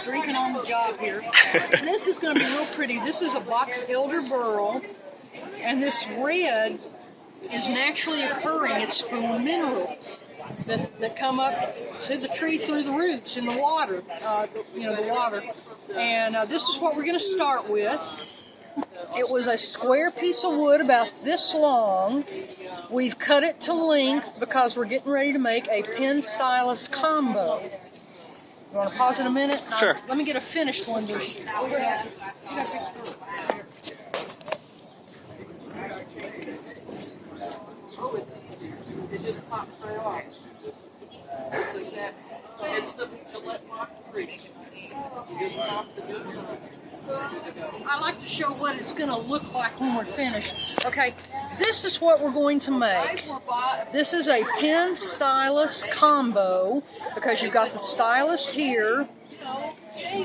drinking on the job here. This is going to be real pretty. This is a box elder burl, and this red is naturally occurring. It's from minerals that come up to the tree through the roots in the water, the water. And this is what we're going to start with. It was a square piece of wood about this long. We've cut it to length because we're getting ready to make a pen stylus combo. You want to pause it a minute? Sure. Let me get a finished one. It just pops right off. It's the Gillette Mach 3. I like to show what it's going to look like when we're finished. Okay, this is what we're going to make. This is a pen stylus combo because you've got the stylus here.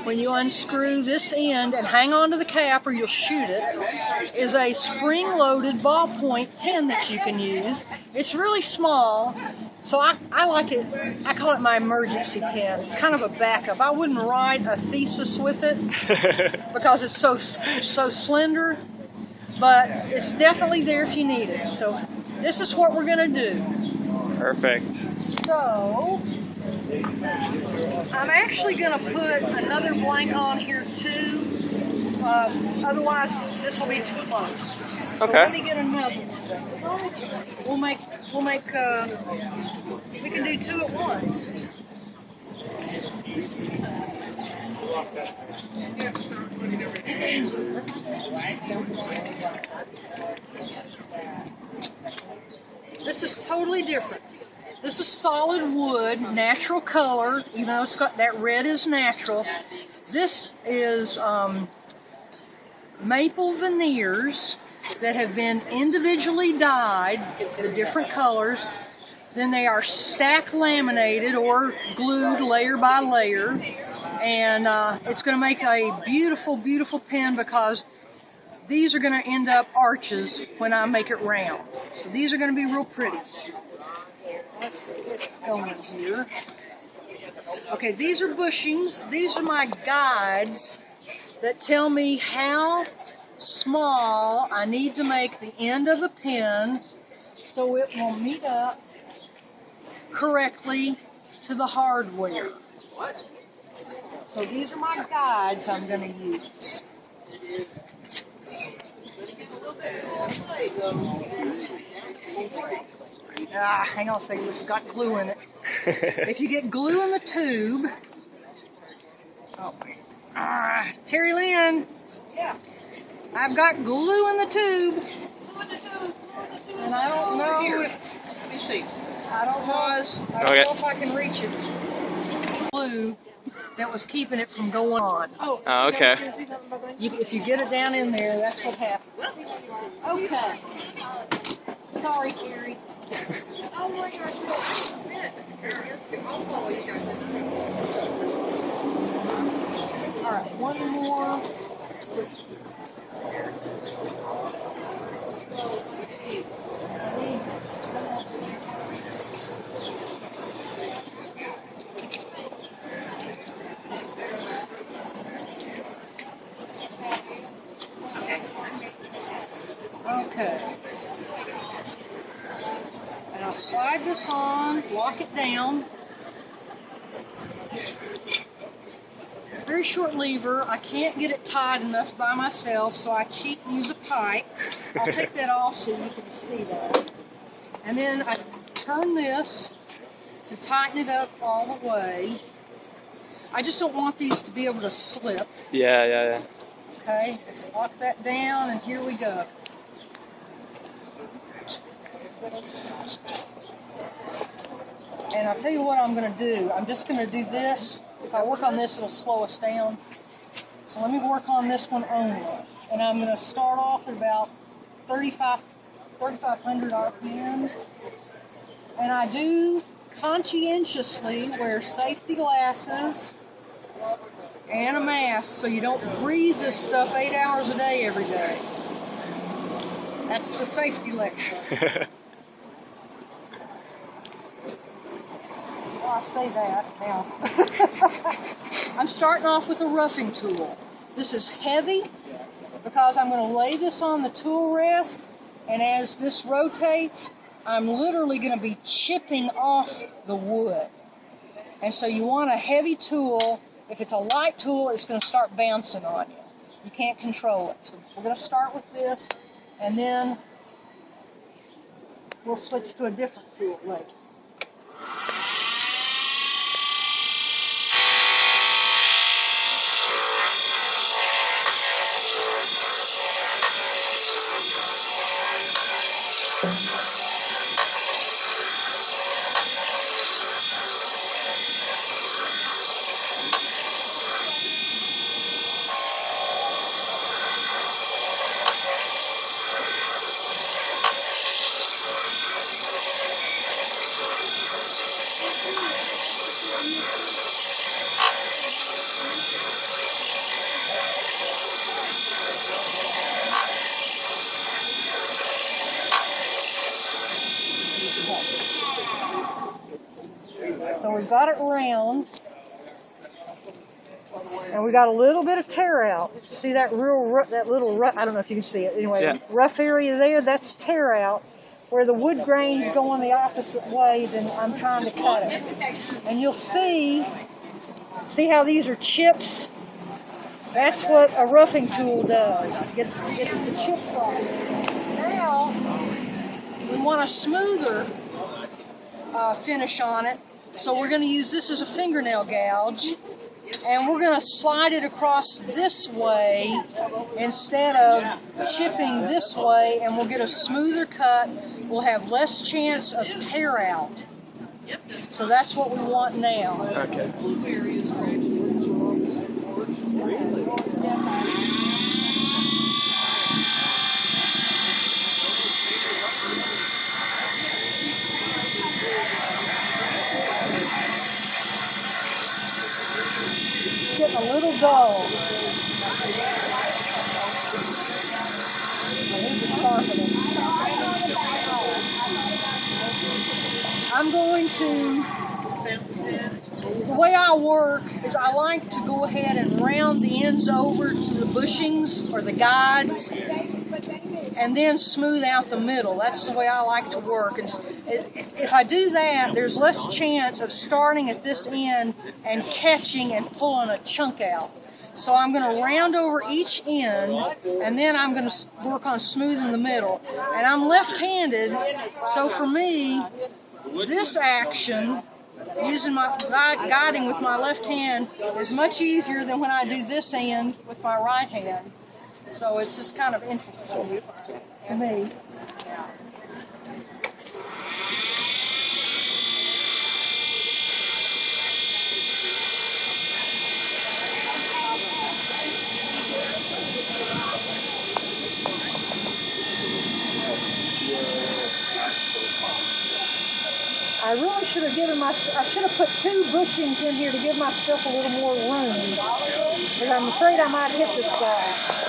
When you unscrew this end and hang on to the cap or you'll shoot it, is a spring-loaded ballpoint pen that you can use. It's really small, so I like it. I call it my emergency pen. It's kind of a backup. I wouldn't write a thesis with it because it's so slender, but it's definitely there if you need it. So this is what we're going to do. Perfect. So I'm actually going to put another blank on here too. Otherwise, this will be too close. So okay. Let me get another one. We can do two at once. This is totally different. This is solid wood, natural color. You know, it's got that red is natural. This is maple veneers that have been individually dyed, the different colors. Then they are stack laminated or glued layer by layer. And it's going to make a beautiful, beautiful pen because these are going to end up arches when I make it round. So these are going to be real pretty. Let's get going here. Okay, these are bushings. These are my guides that tell me how small I need to make the end of the pen so it will meet up correctly to the hardware. So these are my guides I'm going to use. Hang on a second, this has got glue in it. If you get glue in the tube, Terry Lynn, yeah, I've got glue in the tube, and I don't know if, let me see, I don't know if I can reach it. Glue that was keeping it from going on. Oh, okay. If you get it down in there, that's what happens. Okay. Sorry, Terry. Oh my gosh. I'll follow you guys. All right, one more. Okay. And I'll slide this on, lock it down. Very short lever. I can't get it tied enough by myself, so I cheat and use a pipe. I'll take that off so you can see that. And then I turn this to tighten it up all the way. I just don't want these to be able to slip. Yeah. Okay, let's lock that down, and here we go. And I'll tell you what I'm going to do. I'm just going to do this. If I work on this, it'll slow us down. So let me work on this one only. And I'm going to start off at about 3,500 RPMs. And I do conscientiously wear safety glasses and a mask so you don't breathe this stuff 8 hours a day every day. That's the safety lecture. Well, I say that now. I'm starting off with a roughing tool. This is heavy because I'm going to lay this on the tool rest, and as this rotates, I'm literally going to be chipping off the wood. And so you want a heavy tool. If it's a light tool, it's going to start bouncing on you. You can't control it. So we're going to start with this, and then we'll switch to a different tool later. So we've got it round, and we got a little bit of tear out. See that little rough, I don't know if you can see it. Anyway, yeah. Rough area there, that's tear out. Where the wood grains go in the opposite way than I'm trying to cut it. And you'll see how these are chips? That's what a roughing tool does. It gets the chips off. Now, we want a smoother finish on it. So we're going to use this as a fingernail gouge, and we're going to slide it across this way instead of chipping this way, and we'll get a smoother cut. We'll have less chance of tear out. So that's what we want now. Okay. Getting a little dull. I need to sharpen it. I'm going to, the way I work is I like to go ahead and round the ends over to the bushings or the guides and then smooth out the middle. That's the way I like to work. And if I do that, there's less chance of starting at this end and catching and pulling a chunk out. So I'm going to round over each end, and then I'm going to work on smoothing the middle. And I'm left-handed, so for me, this action, using my guiding with my left hand, is much easier than when I do this end with my right hand. So it's just kind of interesting to me. I really should have I should have put 2 bushings in here to give myself a little more room, because I'm afraid I might hit this guy.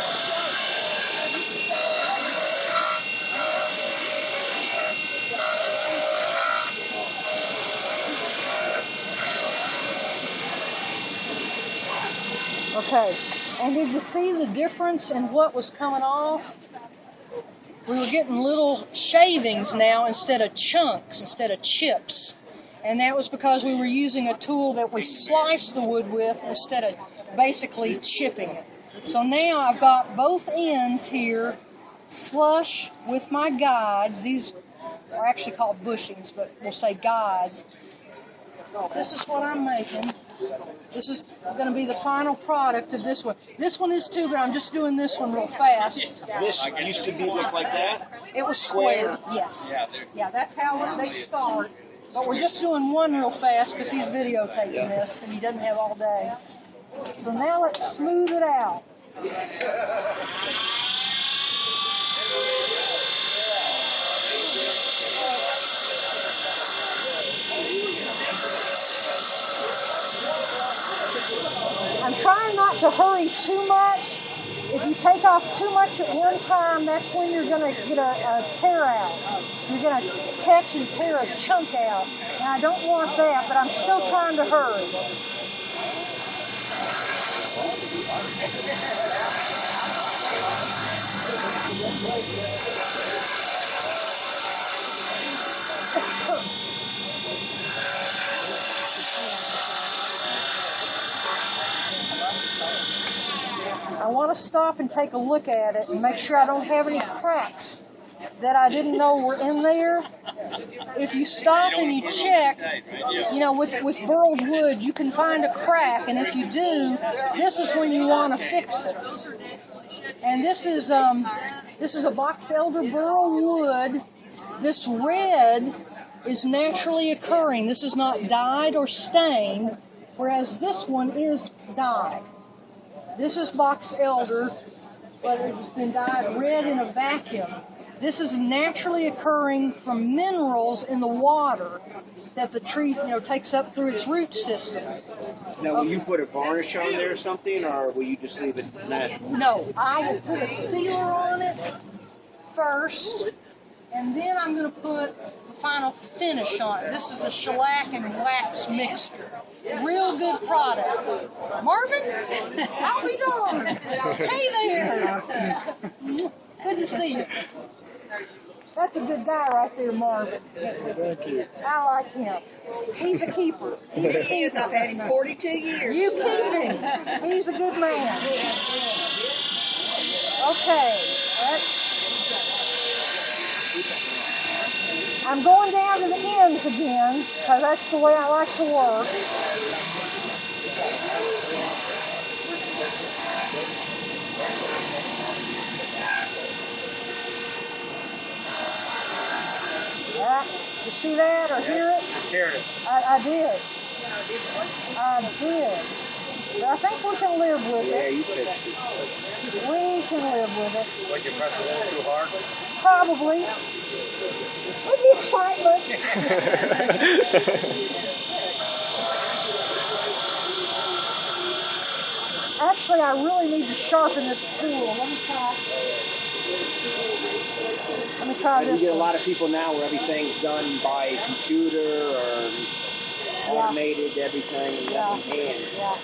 Okay, and did you see the difference in what was coming off? We were getting little shavings now instead of chunks, instead of chips. And that was because we were using a tool that we sliced the wood with instead of basically chipping it. So now I've got both ends here flush with my guides. These are actually called bushings, but we'll say guides. This is what I'm making. This is going to be the final product of this one. This one is too, but I'm just doing this one real fast. This used to look like that? It was square, yes. Yeah, that's how they start. But we're just doing one real fast because he's videotaping this and he doesn't have all day. So now let's smooth it out. I'm trying not to hurry too much. If you take off too much at one time, that's when you're going to get a tear out. You're going to catch and tear a chunk out. And I don't want that, but I'm still trying to hurry. I want to stop and take a look at it and make sure I don't have any cracks that I didn't know were in there. If you stop and you check, you know, with burled wood, you can find a crack, and if you do, this is when you want to fix it. And this is a box elder burl wood. This red is naturally occurring. This is not dyed or stained, whereas this one is dyed. This is box elder, but it's been dyed red in a vacuum. This is naturally occurring from minerals in the water that the tree, takes up through its root system. Now, will you put a varnish on there or something, or will you just leave it natural? No, I will put a sealer on it first, and then I'm going to put the final finish on it. This is a shellac and wax mixture. Real good product. Marvin, how we doing? Hey there. Good to see you. That's a good guy right there, Marvin. Thank you. I like him. He's a keeper. He is. I've had him 42 years. You keep him. He's a good man. Okay. I'm going down to the ends again, because that's the way I like to work. Yeah, you see that or hear it? Heard it. I did. I did. But I think we can live with Yeah, it. you fixed it. We can live with it. What, you press a little too hard? Probably. With the excitement. Actually, I really need to sharpen this tool. Let me try You this get a one. lot of people now where everything's done by computer or automated, everything, and nothing hand. Yeah.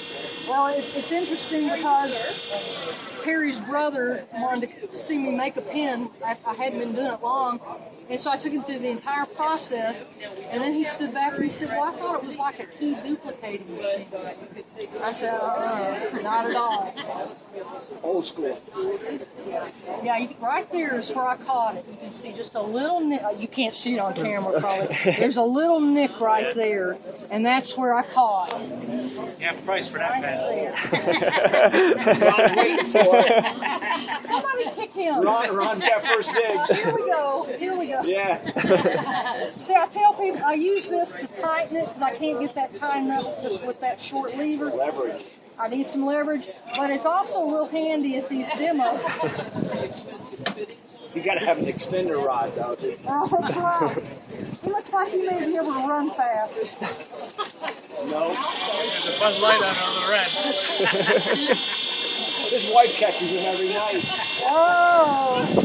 Well, it's interesting because Terry's brother wanted to see me make a pen. I hadn't been doing it long. And so I took him through the entire process, and then he stood back and he said, well, I thought it was like a key duplicating machine. I said, not at all. Old school. Yeah, right there is where I caught it. You can see just a little nick. You can't see it on camera, probably. There's a little nick right there, and that's where I caught it. Half price for that pen. Right Ron's waiting for it. Somebody kick him. Ron's got first dibs. Here we go. Here we go. Yeah. See, I tell people I use this to tighten it because I can't get that tightened up just with that short lever. Leverage. I need some leverage, but it's also real handy at these demos. You got to have an extender rod, though. Oh, that's right. He looks like he may be able to run fast. No. There's a fun light on the other end. His wife catches him every night. Oh.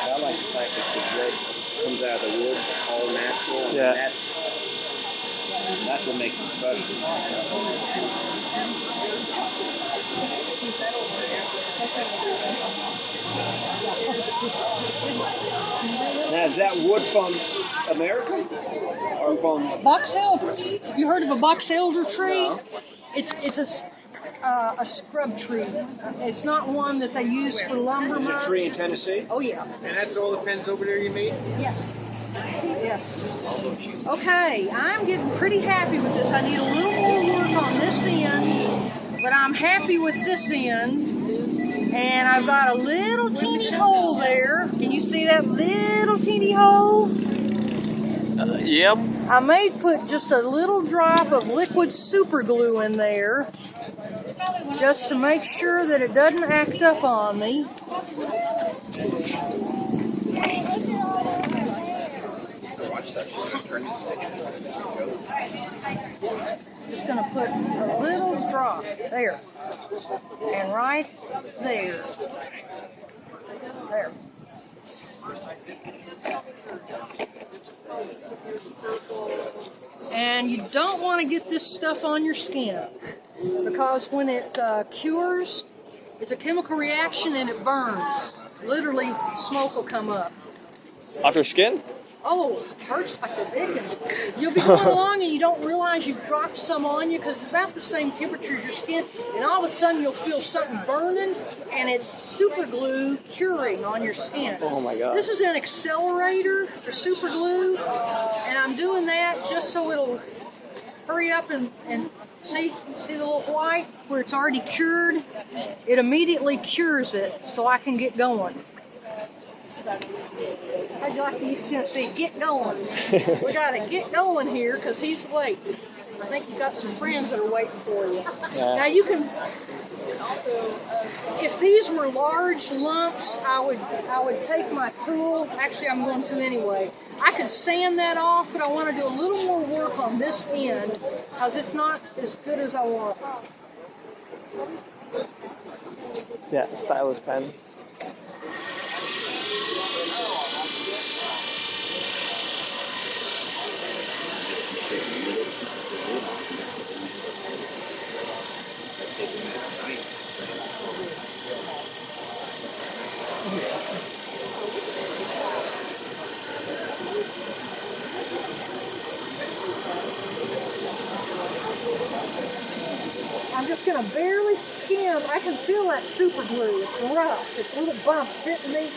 I like the fact that the wood comes out of the wood, all natural. And Yeah. That's what makes it special. Now, is that wood from America or from? Box elder. Have you heard of a box elder tree? It's a scrub tree. It's not one that they use for lumber. Is it a much. tree in Tennessee? Oh yeah. And that's all the pens over there you made? Yes. Yes. Okay, I'm getting pretty happy with this. I need a little more work on this end, but I'm happy with this end. And I've got a little teeny hole there. Can you see that little teeny hole? Yep. I may put just a little drop of liquid super glue in there just to make sure that it doesn't act up on me. just going to put a little drop there. And right there. There. And you don't want to get this stuff on your skin because when it cures, it's a chemical reaction and it burns. Literally, smoke will come up. Off your skin? Oh, it hurts like the dickens. You'll be going along and you don't realize you've dropped some on you because it's about the same temperature as your skin, and all of a sudden you'll feel something burning, and it's super glue curing on your skin. Oh my God. This is an accelerator for super glue, and I'm doing that just so it'll hurry up and see the little white where it's already cured? It immediately cures it so I can get going. How'd you like the East Tennessee? Get going. We got to get going here because he's late. I think you've got some friends that are waiting for you. Yeah. Now you can, if these were large lumps, I would take my tool. Actually, I'm going to anyway. I could sand that off, but I want to do a little more work on this end because it's not as good as I want. Yeah, stylus pen. I'm just going to barely skim. I can feel that super glue. It's rough. It's little bumps hitting me.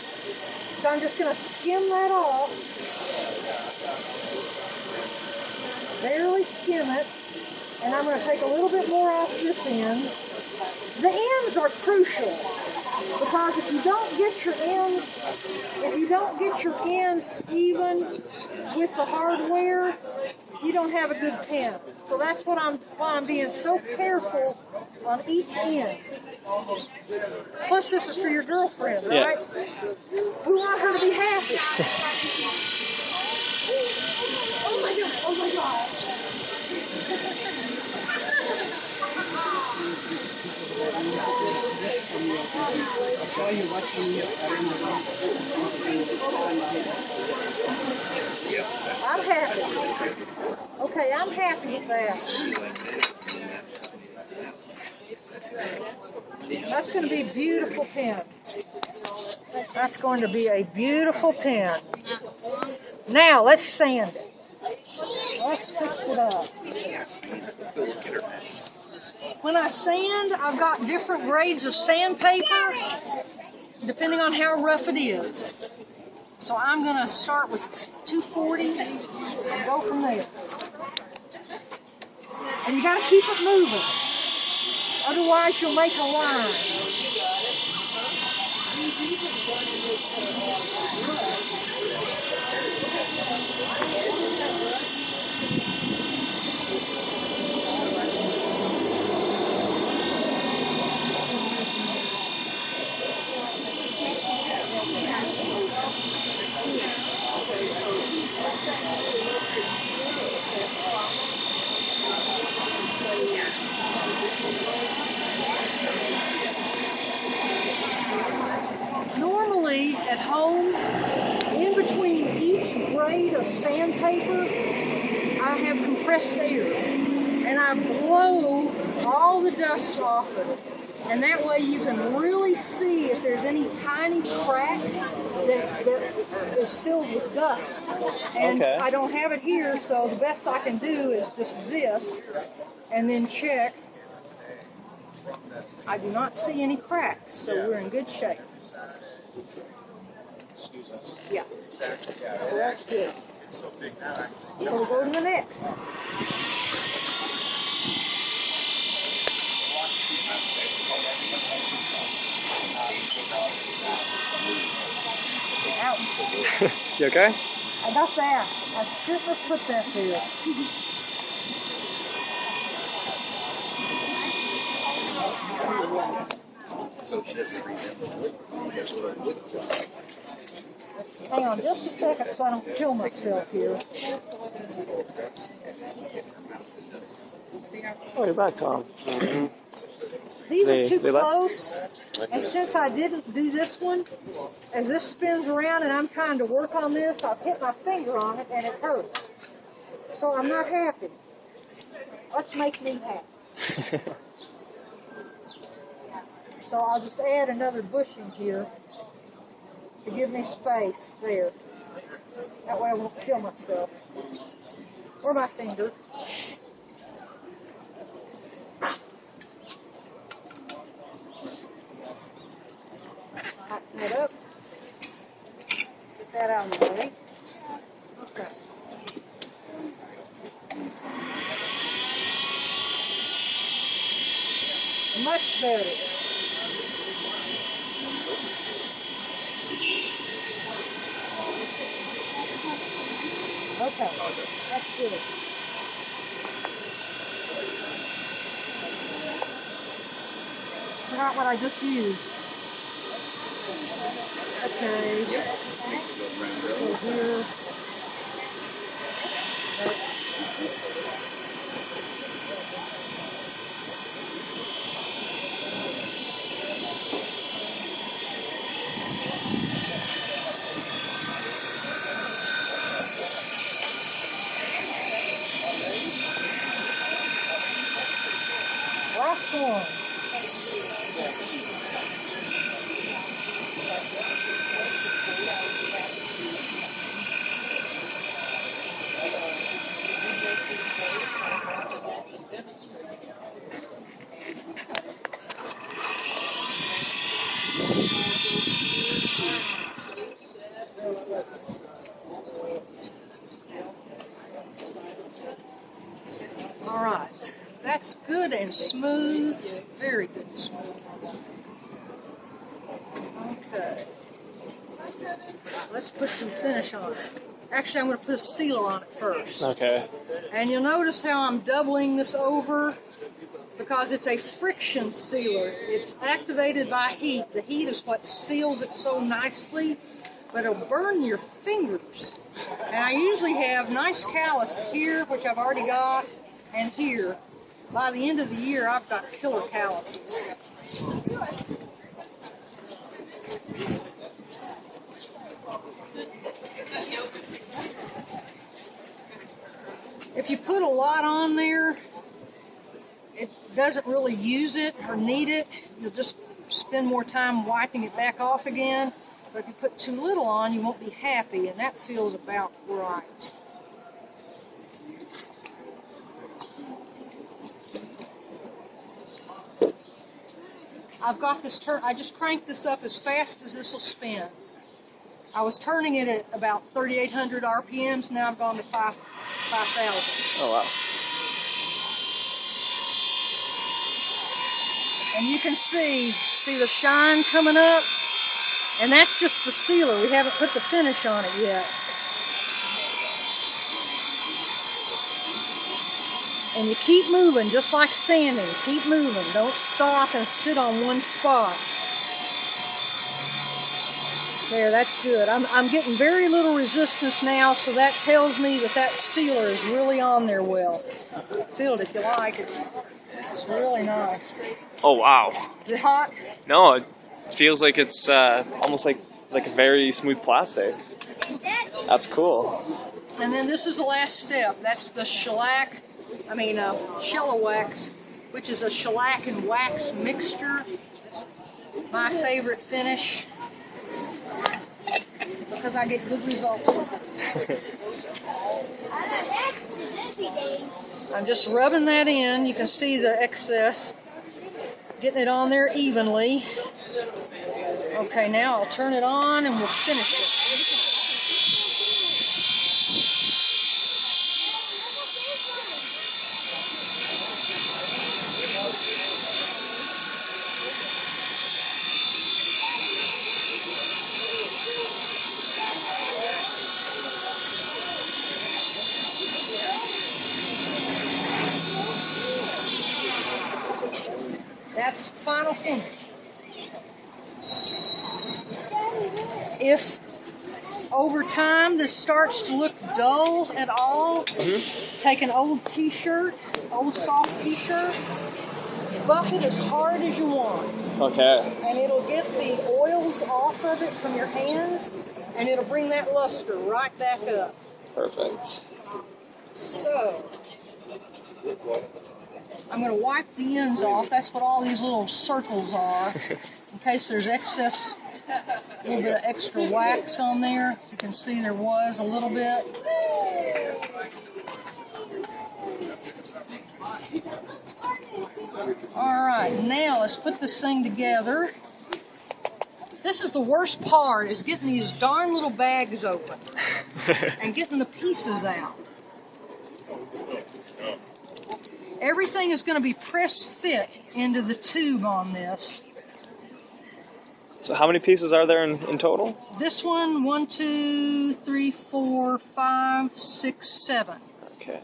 So I'm just going to skim that off. Barely skim it. And I'm going to take a little bit more off this end. The ends are crucial because if you don't get your ends even with the hardware, you don't have a good pen. So that's why I'm being so careful on each end. Plus, this is for your girlfriend, right? Yes. We want her to be happy. Oh my God! Oh my God! I'm happy. Okay, I'm happy with that. That's going to be a beautiful pen. That's going to be a beautiful pen. Now, let's sand it. Let's fix it up. When I sand, I've got different grades of sandpaper, depending on how rough it is. So I'm going to start with 240 and go from there. And you got to keep it moving. Otherwise, you'll make a line. Normally, at home, in between each grade of sandpaper, I have compressed air, and I blow all the dust off of it. And that way you can really see if there's any tiny crack that is filled with dust. And okay. I don't have it here, so the best I can do is just this, and then check. I do not see any cracks, so we're in good shape. Excuse us. Yeah. So that's good. So we'll go to the next. Ouch. You okay? I got that. I shouldn't have put that there. Hang on just a second so I don't kill myself here. Oh, you're back, Tom. These They- are too they left? close, and since I didn't do this one, as this spins around and I'm trying to work on this, I've hit my finger on it and it hurts. So I'm not happy. Let's make me happy. So I'll just add another bushing here to give me space there. That way I won't kill myself. Or my finger. Tighten it up. Get that out of the way. Okay. Much better. Okay, that's good. Forgot what I just used. Okay. Go here. Last one. All right, that's good and smooth, very good and smooth. Okay, let's put some finish on it. Actually, I'm going to put a sealer on it first. Okay. And you'll notice how I'm doubling this over because it's a friction sealer. It's activated by heat. The heat is what seals it so nicely, but it'll burn your fingers. And I usually have nice callus here, which I've already got, and here. By the end of the year, I've got killer calluses. If you put a lot on there, it doesn't really use it or need it. You'll just spend more time wiping it back off again. But if you put too little on, you won't be happy, and that feels about right. I've got this I just cranked this up as fast as this will spin. I was turning it at about 3,800 RPMs. Now I've gone to 5,000. Oh, wow. And you can see the shine coming up? And that's just the sealer. We haven't put the finish on it yet. And you keep moving, just like sanding. Keep moving. Don't stop and sit on one spot. There, that's good. I'm getting very little resistance now, so that tells me that sealer is really on there well. Feel it if you like. It's really nice. Oh, wow. Is it hot? No, it feels like it's almost like a very smooth plastic. That's cool. And then this is the last step. That's the shellac wax, which is a shellac and wax mixture. My favorite finish, because I get good results with it. I'm just rubbing that in. You can see the excess. Getting it on there evenly. Okay, now I'll turn it on and we'll finish it. That's final finish. over time, this starts to look dull at all, take an old t-shirt, old soft t-shirt, buff it as hard as you want. Okay. And it'll get the oils off of it from your hands, and it'll bring that luster right back up. Perfect. So, I'm going to wipe the ends off. That's what all these little circles are, in case there's excess, a little bit of extra wax on there. You can see there was a little bit. All right, now let's put this thing together. This is the worst part, is getting these darn little bags open and getting the pieces out. Everything is going to be press fit into the tube on this. So how many pieces are there in total? This one, 1, 2, 3, 4, 5, 6, 7. Okay.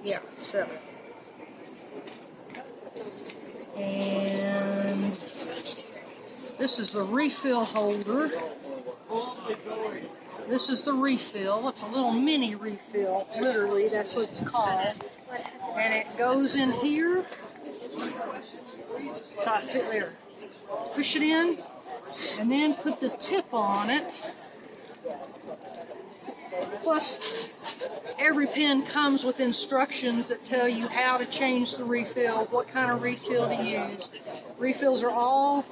Yeah, 7. And this is the refill holder. This is the refill. It's a little mini refill, literally, that's what it's called. And it goes in here. Try to fit there. Push it in, and then put the tip on it. Plus, every pen comes with instructions that tell you how to change the refill, what kind of refill to use. Refills are all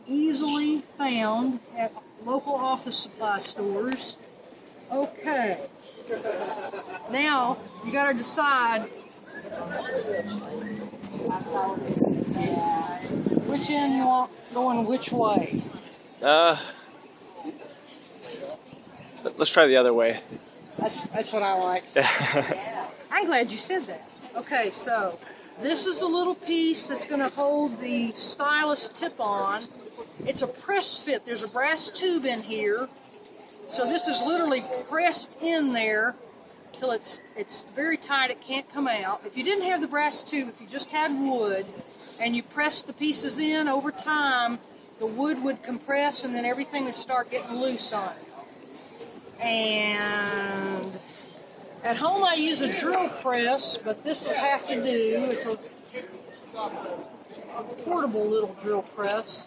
easily found at local office supply stores. Okay. Now, you got to decide which end you want going which way. Let's try the other way. That's what I like. I'm glad you said that. Okay, so this is a little piece that's going to hold the stylus tip on. It's a press fit. There's a brass tube in here. So this is literally pressed in there till it's very tight. It can't come out. If you didn't have the brass tube, if you just had wood, and you pressed the pieces in over time, the wood would compress and then everything would start getting loose on it. And at home I use a drill press, but this will have to do. It's a portable little drill press,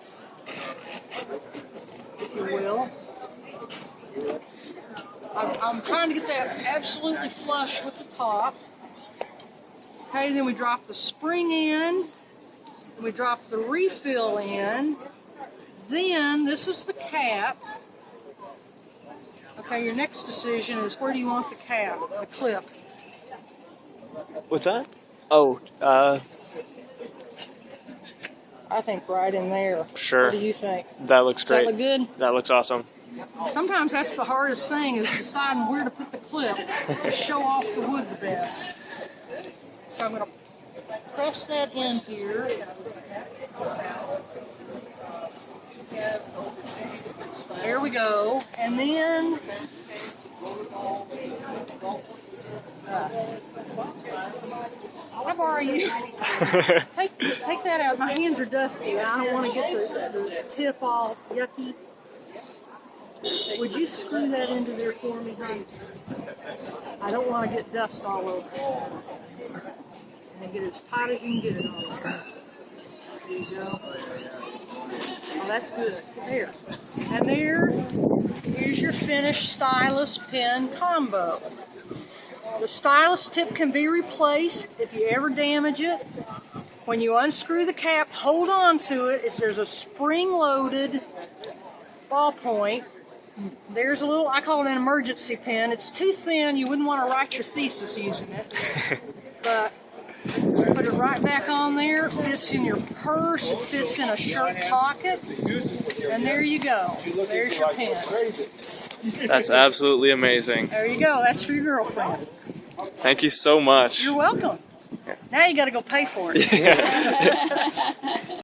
if you will. I'm trying to get that absolutely flush with the top. Okay, then we drop the spring in. We drop the refill in. Then, this is the cap. Okay, your next decision is where do you want the cap, the clip? What's that? Oh, I think right in there. Sure. What do you think? That looks Does that great. look good? That looks awesome. Sometimes that's the hardest thing, is deciding where to put the clip to show off the wood the best. So I'm going to press that in here. There we go. And then how far are you? Take that out. My hands are dusty. I don't want to get the tip all yucky. Would you screw that into there for me, honey? I don't want to get dust all over. And then get it as tight as you can get it on there. There you go. Oh, that's good. There. And here's your finished stylus pen combo. The stylus tip can be replaced if you ever damage it. When you unscrew the cap, hold on to it. There's a spring-loaded ballpoint. There's a little, I call it an emergency pen. It's too thin. You wouldn't want to write your thesis using it. But just put it right back on there. It fits in your purse. It fits in a shirt pocket. And there you go. There's your pen. That's absolutely amazing. There you go. That's for your girlfriend. Thank you so much. You're welcome. Now you got to go pay for it. Yeah.